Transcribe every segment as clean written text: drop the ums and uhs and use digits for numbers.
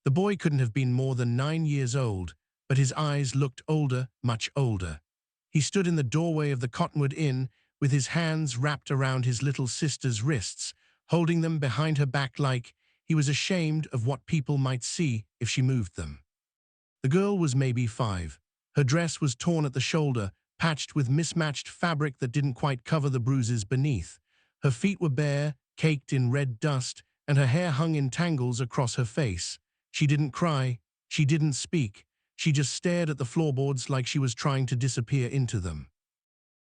The boy couldn't have been more than 9 years old, but his eyes looked older, much older. He stood in the doorway of the Cottonwood Inn with his hands wrapped around his little sister's wrists, holding them behind her back like he was ashamed of what people might see if she moved them. The girl was maybe 5. Her dress was torn at the shoulder, patched with mismatched fabric that didn't quite cover the bruises beneath. Her feet were bare, caked in red dust, and her hair hung in tangles across her face. She didn't cry. She didn't speak. She just stared at the floorboards like she was trying to disappear into them.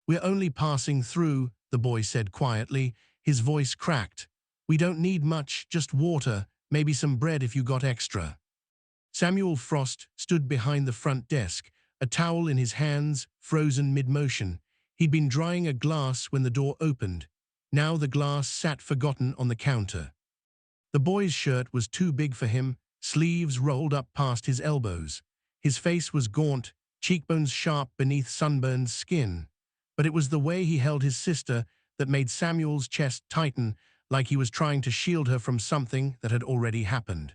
"We're only passing through," the boy said quietly, his voice cracked. "We don't need much, just water, maybe some bread if you got extra." Samuel Frost stood behind the front desk, a towel in his hands, frozen mid-motion. He'd been drying a glass when the door opened. Now the glass sat forgotten on the counter. The boy's shirt was too big for him, sleeves rolled up past his elbows. His face was gaunt, cheekbones sharp beneath sunburned skin. But it was the way he held his sister that made Samuel's chest tighten, like he was trying to shield her from something that had already happened.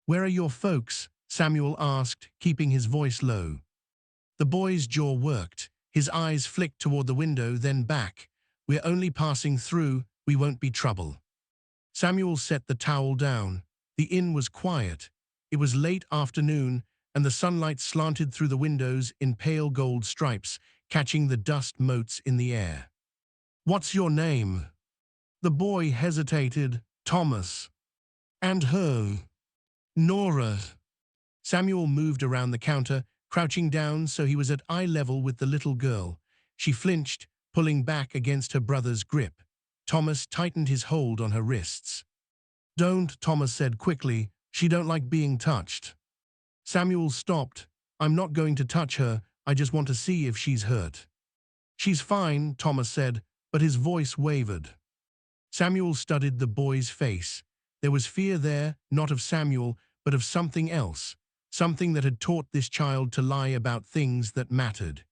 "Where are your folks?" Samuel asked, keeping his voice low. The boy's jaw worked. His eyes flicked toward the window, then back. "We're only passing through. We won't be trouble." Samuel set the towel down. The inn was quiet. It was late afternoon, and the sunlight slanted through the windows in pale gold stripes, catching the dust motes in the air. "What's your name?" The boy hesitated. "Thomas." "And her?" "Nora." Samuel moved around the counter, crouching down so he was at eye level with the little girl. She flinched, pulling back against her brother's grip. Thomas tightened his hold on her wrists. "Don't," Thomas said quickly. "She don't like being touched." Samuel stopped. "I'm not going to touch her. I just want to see if she's hurt." "She's fine," Thomas said, but his voice wavered. Samuel studied the boy's face. There was fear there, not of Samuel, but of something else, something that had taught this child to lie about things that mattered.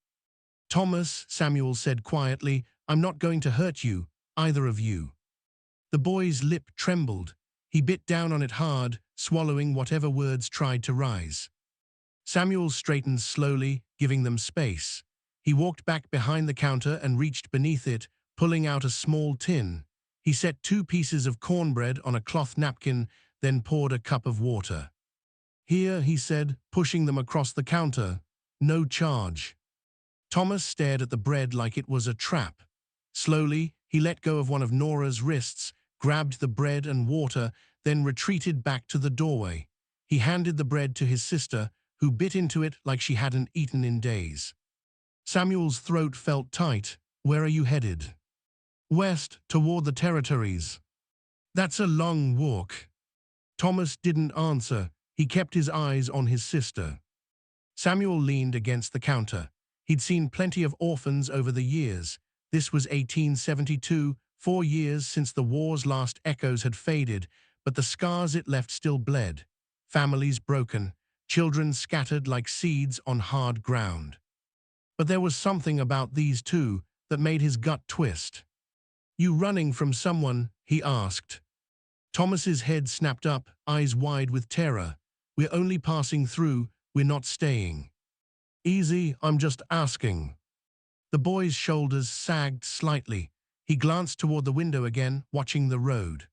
"Thomas," Samuel said quietly, "I'm not going to hurt you, either of you." The boy's lip trembled. He bit down on it hard, swallowing whatever words tried to rise. Samuel straightened slowly, giving them space. He walked back behind the counter and reached beneath it, pulling out a small tin. He set 2 pieces of cornbread on a cloth napkin, then poured a cup of water. "Here," he said, pushing them across the counter. "No charge." Thomas stared at the bread like it was a trap. Slowly, he let go of one of Nora's wrists, grabbed the bread and water, then retreated back to the doorway. He handed the bread to his sister, who bit into it like she hadn't eaten in days. Samuel's throat felt tight. "Where are you headed?" "West, toward the territories." "That's a long walk." Thomas didn't answer. He kept his eyes on his sister. Samuel leaned against the counter. He'd seen plenty of orphans over the years. This was 1872, 4 years since the war's last echoes had faded, but the scars it left still bled. Families broken, children scattered like seeds on hard ground. But there was something about these two that made his gut twist. "You running from someone?" he asked. Thomas's head snapped up, eyes wide with terror. "We're only passing through, we're not staying." "Easy, I'm just asking." The boy's shoulders sagged slightly. He glanced toward the window again, watching the road.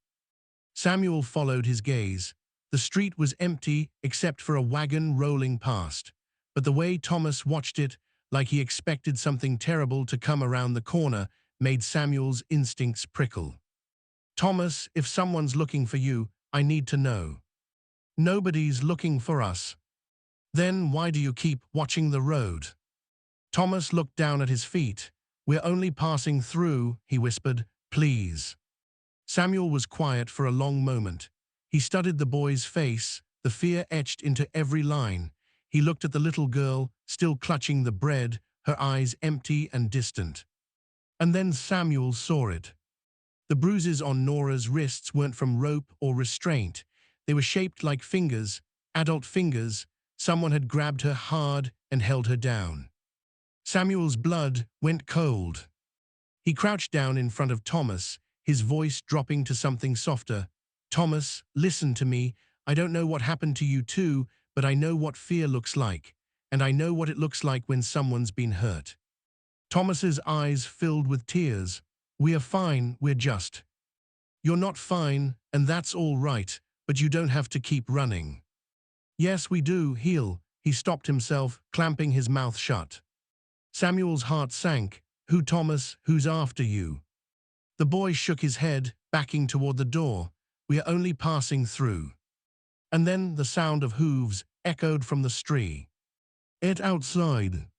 Samuel followed his gaze. The street was empty except for a wagon rolling past. But the way Thomas watched it, like he expected something terrible to come around the corner, made Samuel's instincts prickle. "Thomas, if someone's looking for you, I need to know." "Nobody's looking for us." "Then why do you keep watching the road?" Thomas looked down at his feet. "We're only passing through," he whispered. "Please." Samuel was quiet for a long moment. He studied the boy's face, the fear etched into every line. He looked at the little girl, still clutching the bread, her eyes empty and distant. And then Samuel saw it. The bruises on Nora's wrists weren't from rope or restraint. They were shaped like fingers, adult fingers. Someone had grabbed her hard and held her down. Samuel's blood went cold. He crouched down in front of Thomas, his voice dropping to something softer. "Thomas, listen to me. I don't know what happened to you too, but I know what fear looks like, and I know what it looks like when someone's been hurt." Thomas's eyes filled with tears. "We are fine, we're just." "You're not fine, and that's all right, but you don't have to keep running." "Yes, we do, heal." He stopped himself, clamping his mouth shut. Samuel's heart sank. "Who, Thomas? Who's after you?" The boy shook his head, backing toward the door. "We are only passing through." And then the sound of hooves echoed from the street. "It outside."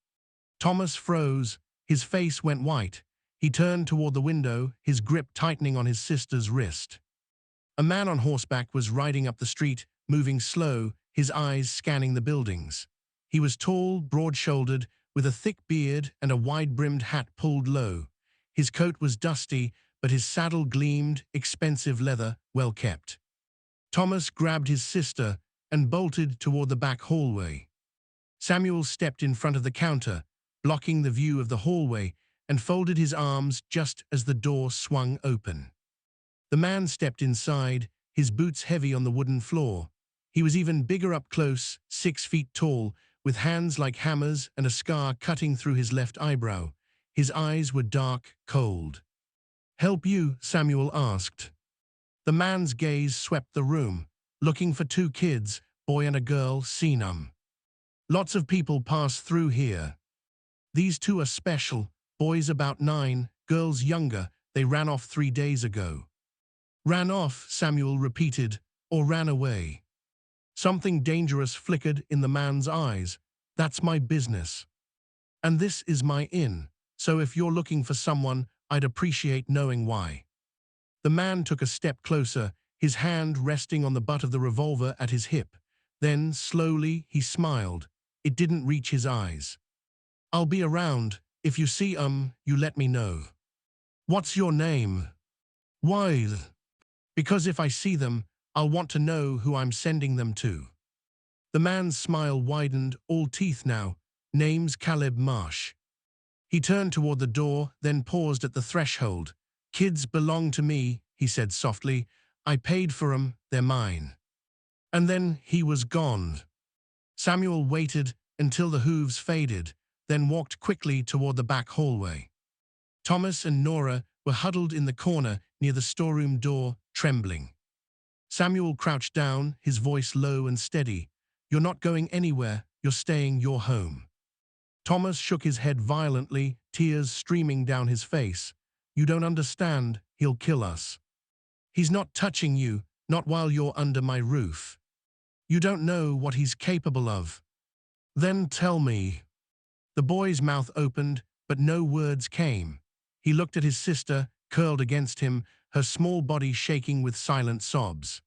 Thomas froze. His face went white. He turned toward the window, his grip tightening on his sister's wrist. A man on horseback was riding up the street, moving slow, his eyes scanning the buildings. He was tall, broad-shouldered, with a thick beard and a wide-brimmed hat pulled low. His coat was dusty, but his saddle gleamed, expensive leather, well kept. Thomas grabbed his sister and bolted toward the back hallway. Samuel stepped in front of the counter, blocking the view of the hallway, and folded his arms just as the door swung open. The man stepped inside, his boots heavy on the wooden floor. He was even bigger up close, 6 feet tall, with hands like hammers and a scar cutting through his left eyebrow. His eyes were dark, cold. "Help you?" Samuel asked. The man's gaze swept the room, looking for 2 kids, boy and a girl, seen 'em. "Lots of people pass through here. These 2 are special, boys about 9, girls younger. They ran off 3 days ago." "Ran off," Samuel repeated, "or ran away?" Something dangerous flickered in the man's eyes. "That's my business. And this is my inn, so if you're looking for someone, I'd appreciate knowing why." The man took a step closer, his hand resting on the butt of the revolver at his hip. Then, slowly, he smiled. It didn't reach his eyes. "I'll be around. If you see you let me know." "What's your name?" "Why?" "Because if I see them, I'll want to know who I'm sending them to." The man's smile widened, all teeth now. "Name's Caleb Marsh." He turned toward the door, then paused at the threshold. "Kids belong to me," he said softly. "I paid for 'em, they're mine." And then he was gone. Samuel waited until the hooves faded, then walked quickly toward the back hallway. Thomas and Nora were huddled in the corner near the storeroom door, trembling. Samuel crouched down, his voice low and steady. "You're not going anywhere, you're staying your home." Thomas shook his head violently, tears streaming down his face. "You don't understand, he'll kill us." "He's not touching you, not while you're under my roof. You don't know what he's capable of." "Then tell me." The boy's mouth opened, but no words came. He looked at his sister, curled against him, her small body shaking with silent sobs.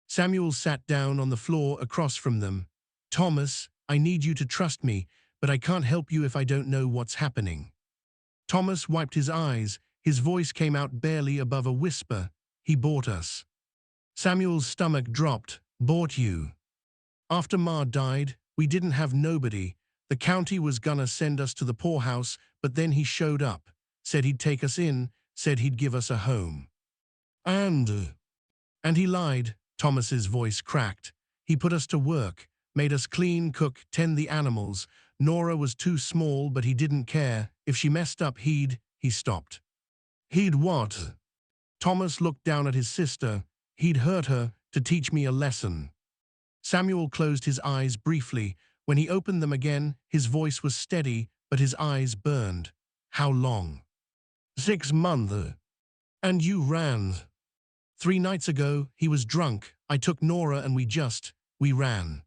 Samuel sat down on the floor across from them. "Thomas, I need you to trust me, but I can't help you if I don't know what's happening." Thomas wiped his eyes. His voice came out barely above a whisper. "He bought us." Samuel's stomach dropped. "Bought you?" "After Ma died, we didn't have nobody. The county was gonna send us to the poorhouse, but then he showed up, said he'd take us in, said he'd give us a home." And he lied." Thomas's voice cracked. "He put us to work, made us clean, cook, tend the animals. Nora was too small, but he didn't care. If she messed up, he stopped." "He'd what?" Thomas looked down at his sister. "He'd hurt her to teach me a lesson." Samuel closed his eyes briefly. When he opened them again, his voice was steady, but his eyes burned. "How long?" 6 months. "And you ran?" 3 nights ago, he was drunk. I took Nora and we ran."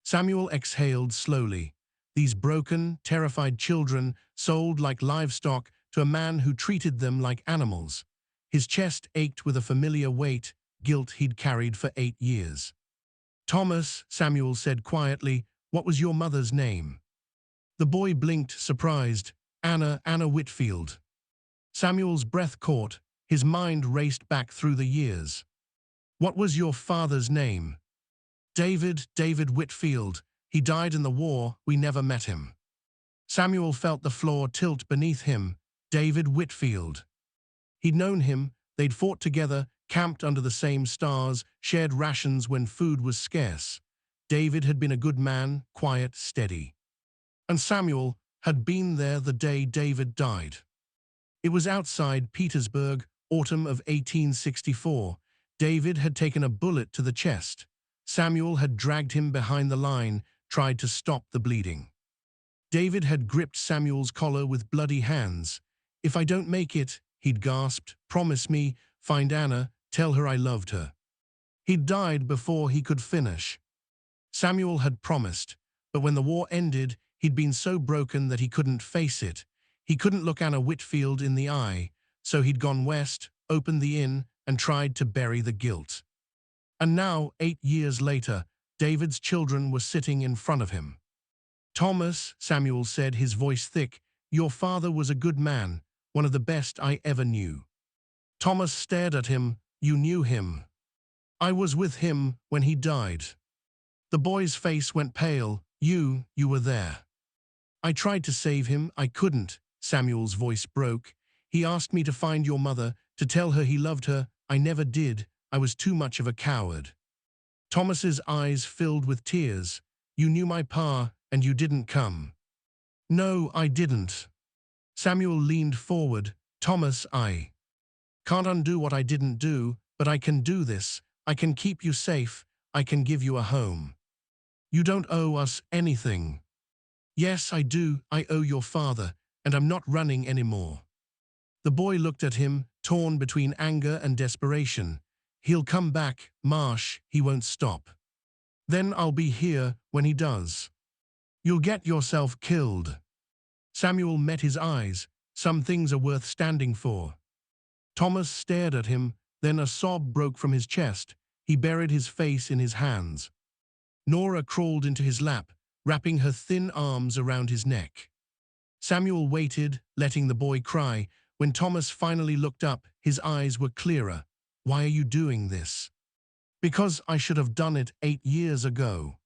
Samuel exhaled slowly. These broken, terrified children sold like livestock to a man who treated them like animals. His chest ached with a familiar weight, guilt he'd carried for 8 years. "Thomas," Samuel said quietly, "what was your mother's name?" The boy blinked, surprised. Anna Whitfield." Samuel's breath caught. His mind raced back through the years. "What was your father's name?" David Whitfield. He died in the war, we never met him." Samuel felt the floor tilt beneath him. David Whitfield. He'd known him, they'd fought together, camped under the same stars, shared rations when food was scarce. David had been a good man, quiet, steady. And Samuel had been there the day David died. It was outside Petersburg, autumn of 1864. David had taken a bullet to the chest. Samuel had dragged him behind the line, tried to stop the bleeding. David had gripped Samuel's collar with bloody hands. "If I don't make it," he'd gasped, "promise me, find Anna, tell her I loved her." He'd died before he could finish. Samuel had promised, but when the war ended, he'd been so broken that he couldn't face it. He couldn't look Anna Whitfield in the eye, so he'd gone west, opened the inn, and tried to bury the guilt. And now, 8 years later, David's children were sitting in front of him. "Thomas," Samuel said, his voice thick, "your father was a good man, one of the best I ever knew." Thomas stared at him. "You knew him." "I was with him when he died." The boy's face went pale. You were there." "I tried to save him. I couldn't." Samuel's voice broke. "He asked me to find your mother, to tell her he loved her. I never did. I was too much of a coward." Thomas's eyes filled with tears. "You knew my pa, and you didn't come." "No, I didn't." Samuel leaned forward. "Thomas, I can't undo what I didn't do, but I can do this. I can keep you safe. I can give you a home. You don't owe us anything." "Yes, I do. I owe your father, and I'm not running anymore." The boy looked at him, torn between anger and desperation. "He'll come back, Marsh. He won't stop. Then I'll be here when he does. You'll get yourself killed." Samuel met his eyes. "Some things are worth standing for." Thomas stared at him, then a sob broke from his chest. He buried his face in his hands. Nora crawled into his lap, wrapping her thin arms around his neck. Samuel waited, letting the boy cry. When Thomas finally looked up, his eyes were clearer. "Why are you doing this?" "Because I should have done it 8 years ago."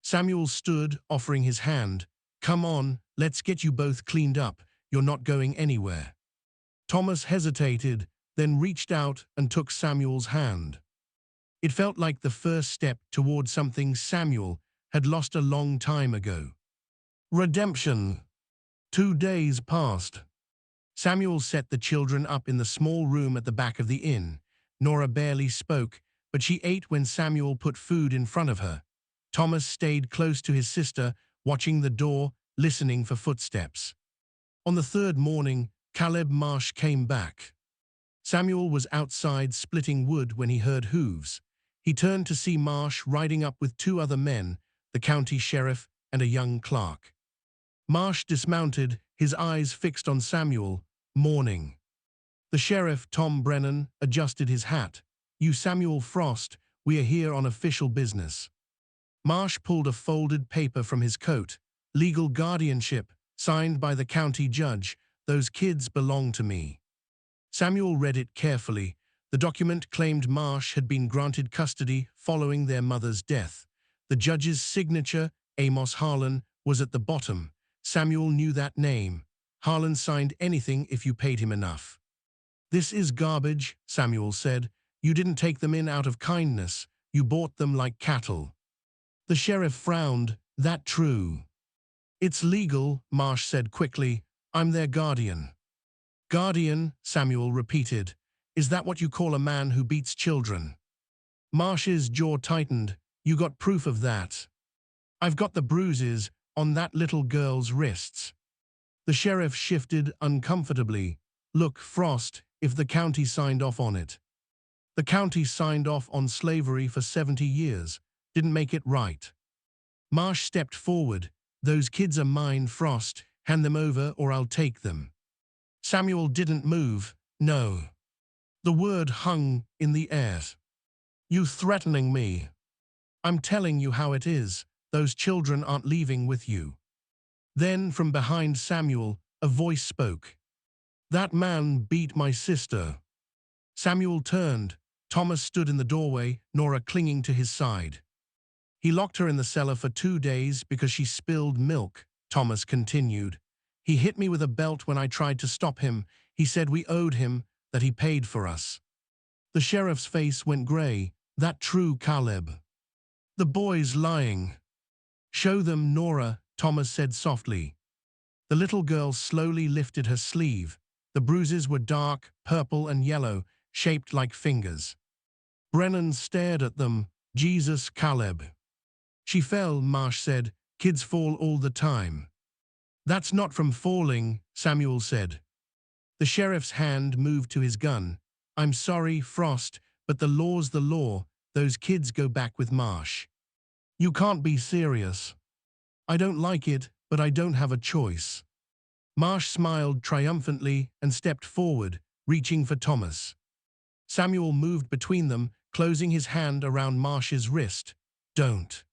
Samuel stood, offering his hand. "Come on, let's get you both cleaned up. You're not going anywhere." Thomas hesitated, then reached out and took Samuel's hand. It felt like the first step toward something Samuel had lost a long time ago. Redemption. 2 days passed. Samuel set the children up in the small room at the back of the inn. Nora barely spoke, but she ate when Samuel put food in front of her. Thomas stayed close to his sister, watching the door, listening for footsteps. On the third morning, Caleb Marsh came back. Samuel was outside splitting wood when he heard hooves. He turned to see Marsh riding up with 2 other men, the county sheriff and a young clerk. Marsh dismounted, his eyes fixed on Samuel. "Morning." The sheriff, Tom Brennan, adjusted his hat. "You Samuel Frost, we are here on official business." Marsh pulled a folded paper from his coat. "Legal guardianship, signed by the county judge. Those kids belong to me." Samuel read it carefully. The document claimed Marsh had been granted custody following their mother's death. The judge's signature, Amos Harlan, was at the bottom. Samuel knew that name. Harlan signed anything if you paid him enough. "This is garbage," Samuel said. "You didn't take them in out of kindness. You bought them like cattle." The sheriff frowned. "That true?" "It's legal," Marsh said quickly. "I'm their guardian." "Guardian," Samuel repeated. "Is that what you call a man who beats children?" Marsh's jaw tightened. "You got proof of that?" "I've got the bruises on that little girl's wrists." The sheriff shifted uncomfortably. "Look, Frost, if the county signed off on it." "The county signed off on slavery for 70 years. Didn't make it right." Marsh stepped forward. "Those kids are mine, Frost. Hand them over or I'll take them." Samuel didn't move. "No." The word hung in the air. "You threatening me?" "I'm telling you how it is. Those children aren't leaving with you." Then, from behind Samuel, a voice spoke. "That man beat my sister." Samuel turned. Thomas stood in the doorway, Nora clinging to his side. "He locked her in the cellar for 2 days because she spilled milk," Thomas continued. "He hit me with a belt when I tried to stop him. He said we owed him, that he paid for us." The sheriff's face went grey. That true, Caleb? The boy's lying. Show them, Nora, Thomas said softly. The little girl slowly lifted her sleeve. The bruises were dark, purple and yellow, shaped like fingers. Brennan stared at them. Jesus, Caleb. She fell, Marsh said. Kids fall all the time. That's not from falling, Samuel said. The sheriff's hand moved to his gun. I'm sorry, Frost, but the law's the law. Those kids go back with Marsh. You can't be serious. I don't like it, but I don't have a choice. Marsh smiled triumphantly and stepped forward, reaching for Thomas. Samuel moved between them, closing his hand around Marsh's wrist. Don't.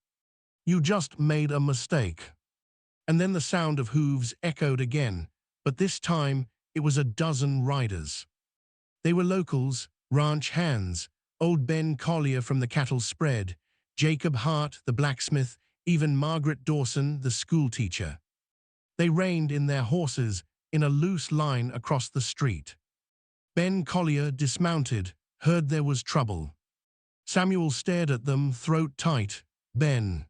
You just made a mistake. And then the sound of hooves echoed again, but this time it was a dozen riders. They were locals, ranch hands, old Ben Collier from the cattle spread, Jacob Hart, the blacksmith, even Margaret Dawson, the schoolteacher. They reined in their horses in a loose line across the street. Ben Collier dismounted, heard there was trouble. Samuel stared at them, throat tight. Ben.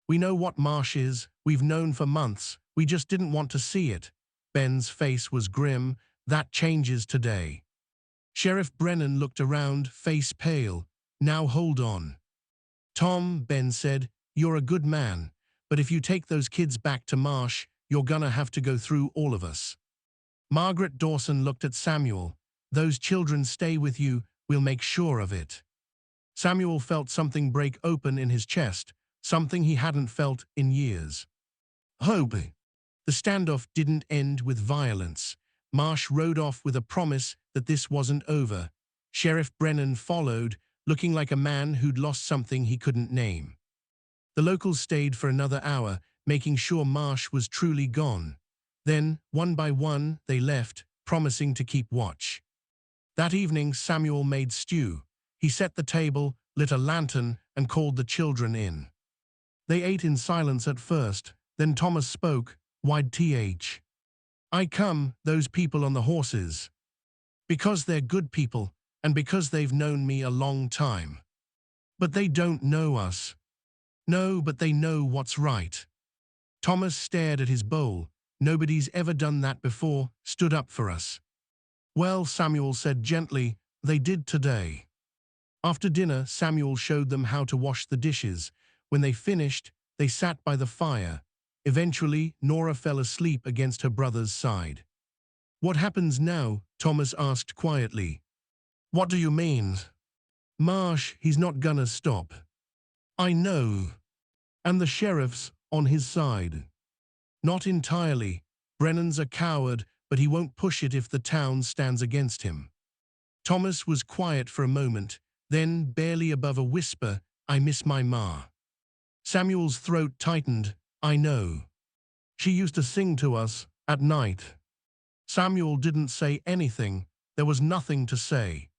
We know what Marsh is, we've known for months, we just didn't want to see it. Ben's face was grim. That changes today. Sheriff Brennan looked around, face pale. Now hold on. Tom, Ben said, you're a good man, but if you take those kids back to Marsh, you're gonna have to go through all of us. Margaret Dawson looked at Samuel. Those children stay with you, we'll make sure of it. Samuel felt something break open in his chest, something he hadn't felt in years. Hope. The standoff didn't end with violence. Marsh rode off with a promise that this wasn't over. Sheriff Brennan followed, looking like a man who'd lost something he couldn't name. The locals stayed for another hour, making sure Marsh was truly gone. Then, one by one, they left, promising to keep watch. That evening, Samuel made stew. He set the table, lit a lantern, and called the children in. They ate in silence at first, then Thomas spoke. Why'd th? I come, those people on the horses. Because they're good people, and because they've known me a long time. But they don't know us. No, but they know what's right. Thomas stared at his bowl. Nobody's ever done that before, stood up for us. Well, Samuel said gently, they did today. After dinner, Samuel showed them how to wash the dishes. When they finished, they sat by the fire. Eventually, Nora fell asleep against her brother's side. What happens now? Thomas asked quietly. What do you mean? Marsh, he's not gonna stop. I know. And the sheriff's on his side. Not entirely. Brennan's a coward, but he won't push it if the town stands against him. Thomas was quiet for a moment, then, barely above a whisper, I miss my ma. Samuel's throat tightened. I know. She used to sing to us at night. Samuel didn't say anything. There was nothing to say.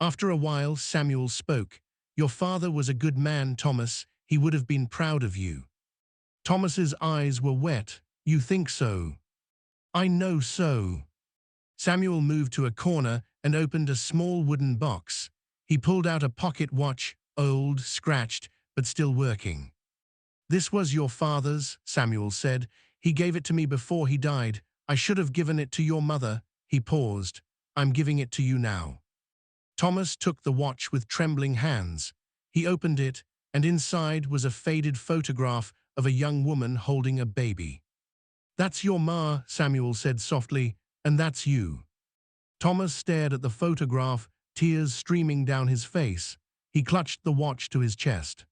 After a while, Samuel spoke. Your father was a good man, Thomas. He would have been proud of you. Thomas's eyes were wet. You think so? I know so. Samuel moved to a corner and opened a small wooden box. He pulled out a pocket watch, old, scratched, but still working. This was your father's, Samuel said. He gave it to me before he died. I should have given it to your mother. He paused. I'm giving it to you now. Thomas took the watch with trembling hands. He opened it, and inside was a faded photograph of a young woman holding a baby. That's your ma, Samuel said softly, and that's you. Thomas stared at the photograph, tears streaming down his face. He clutched the watch to his chest.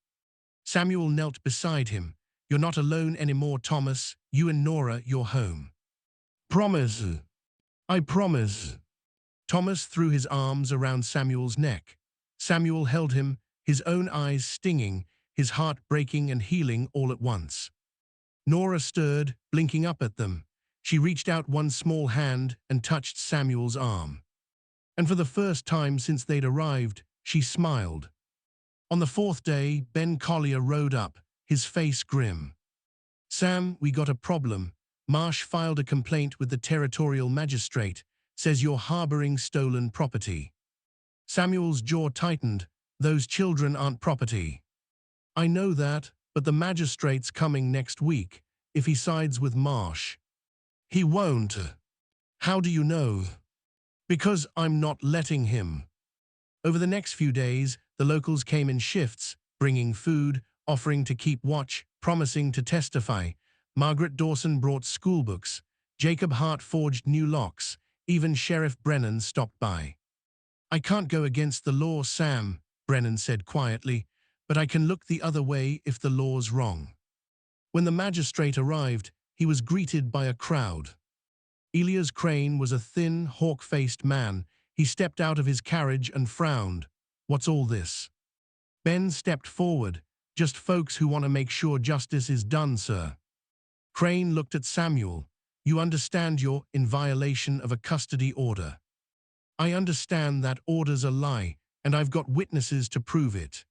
Samuel knelt beside him. You're not alone anymore, Thomas. You and Nora, you're home. Promise. I promise. Thomas threw his arms around Samuel's neck. Samuel held him, his own eyes stinging, his heart breaking and healing all at once. Nora stirred, blinking up at them. She reached out one small hand and touched Samuel's arm. And for the first time since they'd arrived, she smiled. On the fourth day, Ben Collier rode up, his face grim. Sam, we got a problem. Marsh filed a complaint with the territorial magistrate, says you're harboring stolen property. Samuel's jaw tightened. Those children aren't property. I know that, but the magistrate's coming next week, if he sides with Marsh. He won't. How do you know? Because I'm not letting him. Over the next few days, the locals came in shifts, bringing food, offering to keep watch, promising to testify. Margaret Dawson brought schoolbooks. Jacob Hart forged new locks. Even Sheriff Brennan stopped by. I can't go against the law, Sam, Brennan said quietly, but I can look the other way if the law's wrong. When the magistrate arrived, he was greeted by a crowd. Elias Crane was a thin, hawk-faced man. He stepped out of his carriage and frowned. What's all this? Ben stepped forward. Just folks who want to make sure justice is done, sir. Crane looked at Samuel. You understand you're in violation of a custody order. I understand that order's a lie, and I've got witnesses to prove it.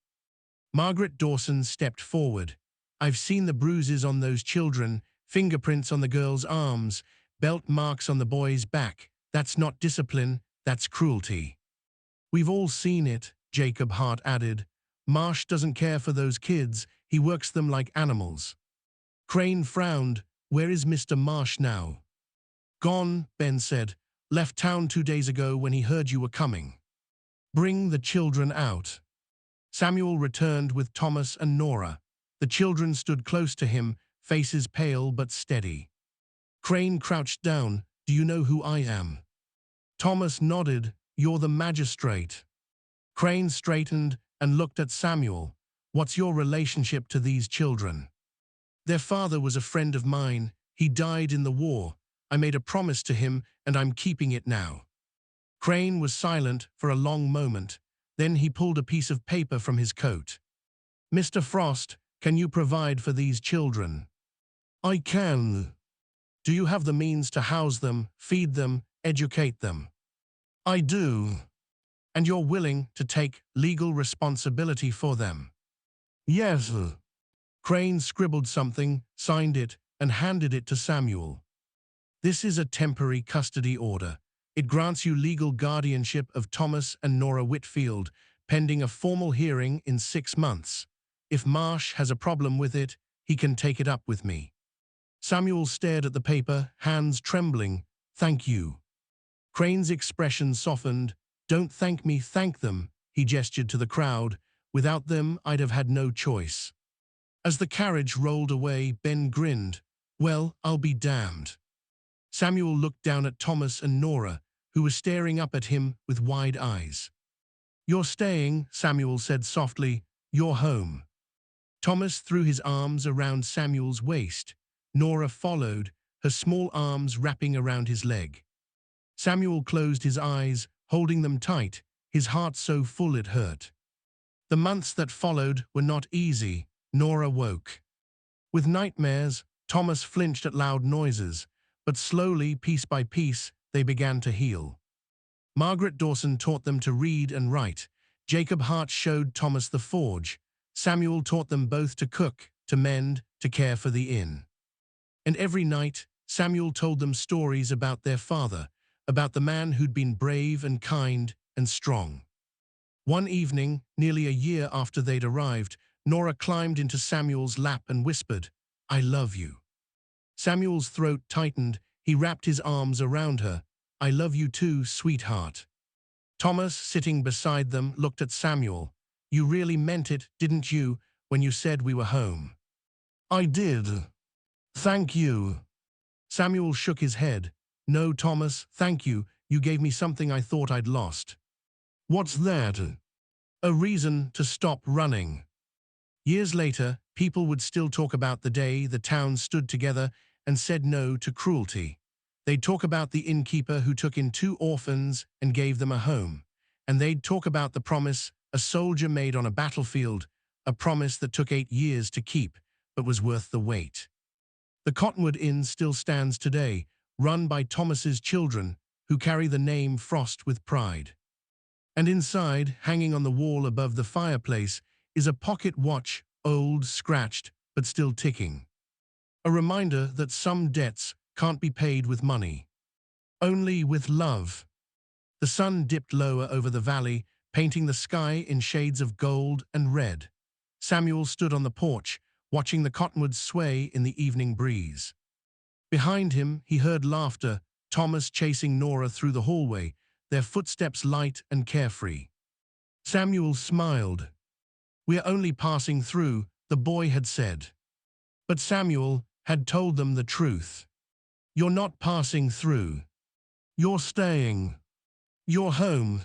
Margaret Dawson stepped forward. I've seen the bruises on those children, fingerprints on the girl's arms, belt marks on the boy's back. That's not discipline, that's cruelty. We've all seen it, Jacob Hart added. Marsh doesn't care for those kids, he works them like animals. Crane frowned. Where is Mr. Marsh now? Gone, Ben said. Left town 2 days ago when he heard you were coming. Bring the children out. Samuel returned with Thomas and Nora. The children stood close to him, faces pale but steady. Crane crouched down. Do you know who I am? Thomas nodded. You're the magistrate. Crane straightened and looked at Samuel. What's your relationship to these children? Their father was a friend of mine. He died in the war. I made a promise to him, and I'm keeping it now. Crane was silent for a long moment. Then he pulled a piece of paper from his coat. Mr. Frost, can you provide for these children? I can. Do you have the means to house them, feed them, educate them? I do. And you're willing to take legal responsibility for them? Yes. Crane scribbled something, signed it, and handed it to Samuel. This is a temporary custody order. It grants you legal guardianship of Thomas and Nora Whitfield, pending a formal hearing in 6 months. If Marsh has a problem with it, he can take it up with me. Samuel stared at the paper, hands trembling. Thank you. Crane's expression softened. Don't thank me, thank them, he gestured to the crowd. Without them, I'd have had no choice. As the carriage rolled away, Ben grinned. Well, I'll be damned. Samuel looked down at Thomas and Nora, who were staring up at him with wide eyes. You're staying, Samuel said softly. You're home. Thomas threw his arms around Samuel's waist. Nora followed, her small arms wrapping around his leg. Samuel closed his eyes, holding them tight, his heart so full it hurt. The months that followed were not easy. Nora woke. With nightmares, Thomas flinched at loud noises, but slowly, piece by piece, they began to heal. Margaret Dawson taught them to read and write. Jacob Hart showed Thomas the forge. Samuel taught them both to cook, to mend, to care for the inn. And every night, Samuel told them stories about their father, about the man who'd been brave and kind and strong. One evening, nearly a year after they'd arrived, Nora climbed into Samuel's lap and whispered, I love you. Samuel's throat tightened. He wrapped his arms around her. I love you too, sweetheart. Thomas, sitting beside them, looked at Samuel. You really meant it, didn't you, when you said we were home? I did. Thank you. Samuel shook his head. No, Thomas, thank you. You gave me something I thought I'd lost. What's that? A reason to stop running. Years later, people would still talk about the day the town stood together and said no to cruelty. They'd talk about the innkeeper who took in 2 orphans and gave them a home. And they'd talk about the promise a soldier made on a battlefield, a promise that took 8 years to keep, but was worth the wait. The Cottonwood Inn still stands today, run by Thomas's children, who carry the name Frost with pride. And inside, hanging on the wall above the fireplace, is a pocket watch, old, scratched, but still ticking. A reminder that some debts can't be paid with money. Only with love. The sun dipped lower over the valley, painting the sky in shades of gold and red. Samuel stood on the porch, watching the cottonwoods sway in the evening breeze. Behind him, he heard laughter, Thomas chasing Nora through the hallway, their footsteps light and carefree. Samuel smiled. "We're only passing through," the boy had said. But Samuel had told them the truth. "You're not passing through. You're staying. You're home."